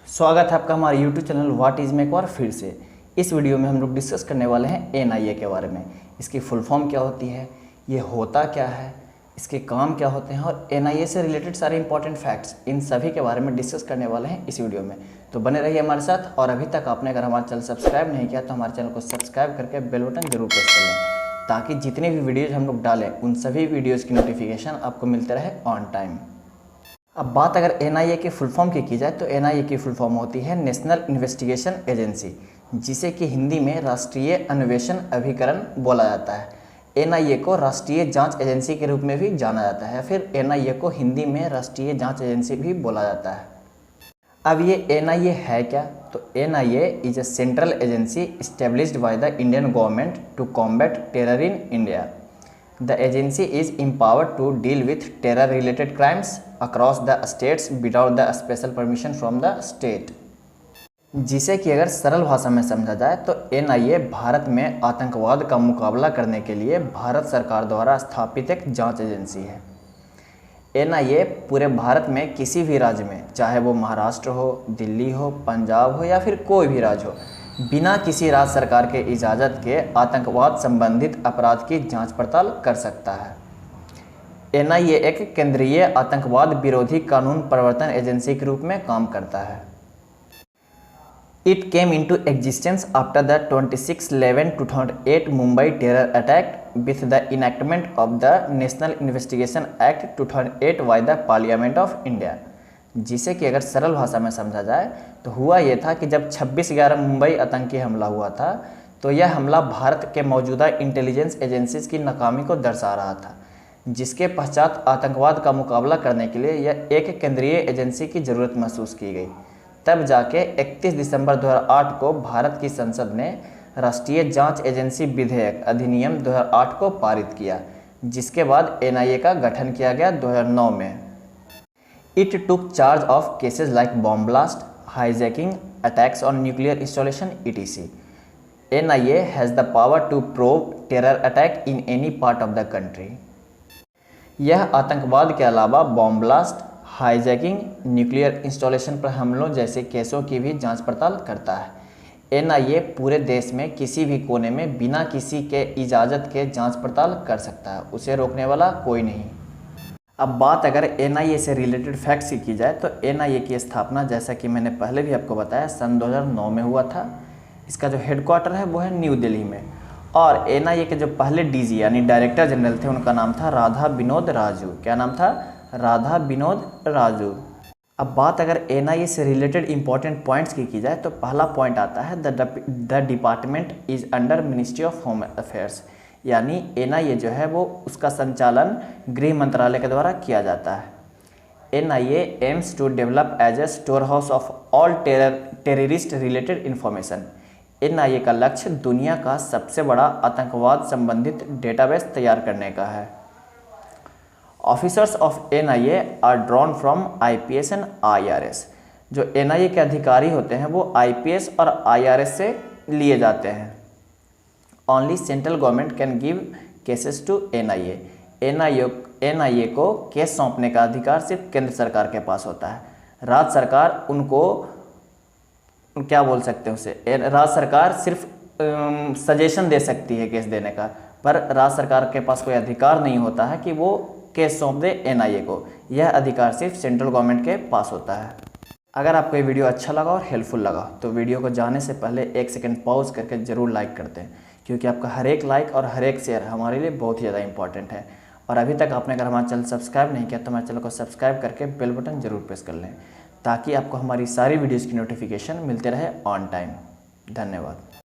स्वागत है आपका हमारे YouTube चैनल व्हाट इज़ में एक बार फिर से। इस वीडियो में हम लोग डिस्कस करने वाले हैं एनआईए के बारे में। इसकी फुल फॉर्म क्या होती है, ये होता क्या है, इसके काम क्या होते हैं और एनआईए से रिलेटेड सारे इंपॉर्टेंट फैक्ट्स, इन सभी के बारे में डिस्कस करने वाले हैं इस वीडियो में। तो बने रहिए हमारे साथ। और अभी तक आपने अगर हमारा चैनल सब्सक्राइब नहीं किया तो हमारे चैनल को सब्सक्राइब करके बेल बटन जरूर प्रेस कर लें, ताकि जितने भी वीडियोज़ हम लोग डालें उन सभी वीडियोज़ की नोटिफिकेशन आपको मिलते रहे ऑन टाइम। अब बात अगर एनआईए की फुल फॉर्म की जाए तो एनआईए की फुल फॉर्म होती है नेशनल इन्वेस्टिगेशन एजेंसी, जिसे कि हिंदी में राष्ट्रीय अन्वेषण अभिकरण बोला जाता है। एनआईए को राष्ट्रीय जांच एजेंसी के रूप में भी जाना जाता है, फिर एनआईए को हिंदी में राष्ट्रीय जांच एजेंसी भी बोला जाता है। अब ये एनआईए है क्या? तो NIA is a central agency established by the Indian government to combat terror in India. The agency is empowered to deal with terror-related crimes across the states without the special permission from the state। जिसे कि अगर सरल भाषा में समझा जाए तो NIA Bharat में आतंकवाद का मुकाबला करने के लिए भारत सरकार द्वारा स्थापित एक जांच एजेंसी है। एनआईए पूरे भारत में किसी भी राज्य में, चाहे वो महाराष्ट्र हो, दिल्ली हो, पंजाब हो या फिर कोई भी राज्य हो, बिना किसी राज्य सरकार के इजाज़त के आतंकवाद संबंधित अपराध की जांच पड़ताल कर सकता है। एनआईए एक केंद्रीय आतंकवाद विरोधी कानून प्रवर्तन एजेंसी के रूप में काम करता है। It came into existence after the 26/11/2008 Mumbai terror attack with the enactment of the national investigation act 2008 by the parliament of India. जिसे कि अगर सरल भाषा में समझा जाए तो हुआ ये था कि जब 26/11 मुंबई आतंकी हमला हुआ था तो यह हमला भारत के मौजूदा इंटेलिजेंस एजेंसीज की नाकामी को दर्शा रहा था, जिसके पश्चात आतंकवाद का मुकाबला करने के लिए यह एक केंद्रीय एजेंसी की ज़रूरत महसूस की गई। तब जाके 31 दिसंबर 2008 को भारत की संसद ने राष्ट्रीय जाँच एजेंसी विधेयक अधिनियम 2008 को पारित किया, जिसके बाद एनआईए का गठन किया गया 2009 में। It took charge of cases like bomb blast, hijacking, attacks on nuclear installation, etc. NIA has the power to probe terror attack in any part of the country. यह आतंकवाद के अलावा bomb blast, hijacking, nuclear installation पर हमलों जैसे केसों की भी जांच पड़ताल करता है। एनआईए पूरे देश में किसी भी कोने में बिना किसी के इजाज़त के जांच पड़ताल कर सकता है, उसे रोकने वाला कोई नहीं। अब बात अगर एनआईए से रिलेटेड फैक्ट्स की जाए तो एनआईए की स्थापना, जैसा कि मैंने पहले भी आपको बताया, सन 2009 में हुआ था। इसका जो हेडक्वार्टर है वो है न्यू दिल्ली में। और एनआईए के जो पहले डीजी यानी डायरेक्टर जनरल थे, उनका नाम था राधा विनोद राजू। क्या नाम था? राधा विनोद राजू। अब बात अगर एनआईए से रिलेटेड इंपॉर्टेंट पॉइंट्स की जाए तो पहला पॉइंट आता है the department is under ministry of home affairs, यानी एनआईए जो है वो उसका संचालन गृह मंत्रालय के द्वारा किया जाता है। NIA aims to develop as a storehouse of all terrorist related information. NIA का लक्ष्य दुनिया का सबसे बड़ा आतंकवाद संबंधित डेटाबेस तैयार करने का है। Officers of NIA are drawn from IPS and IRS. जो एनआईए के अधिकारी होते हैं वो आईपीएस और आईआरएस से लिए जाते हैं। Only central government can give cases to NIA. NIA को केस सौंपने का अधिकार सिर्फ केंद्र सरकार के पास होता है। राज्य सरकार उनको क्या बोल सकते हैं, उसे राज्य सरकार सिर्फ सजेशन दे सकती है केस देने का, पर राज्य सरकार के पास कोई अधिकार नहीं होता है कि वो केस सौंप दे एनआईए को। यह अधिकार सिर्फ सेंट्रल गवर्नमेंट के पास होता है। अगर आपको ये वीडियो अच्छा लगा और हेल्पफुल लगा तो वीडियो को जाने से पहले 1 सेकंड पॉज करके ज़रूर लाइक करते हैं, क्योंकि आपका हर एक लाइक और हर एक शेयर हमारे लिए बहुत ही ज़्यादा इंपॉर्टेंट है। और अभी तक आपने अगर हमारा चैनल सब्सक्राइब नहीं किया तो हमारे चैनल को सब्सक्राइब करके बेल बटन जरूर प्रेस कर लें, ताकि आपको हमारी सारी वीडियोज़ की नोटिफिकेशन मिलते रहे ऑन टाइम। धन्यवाद।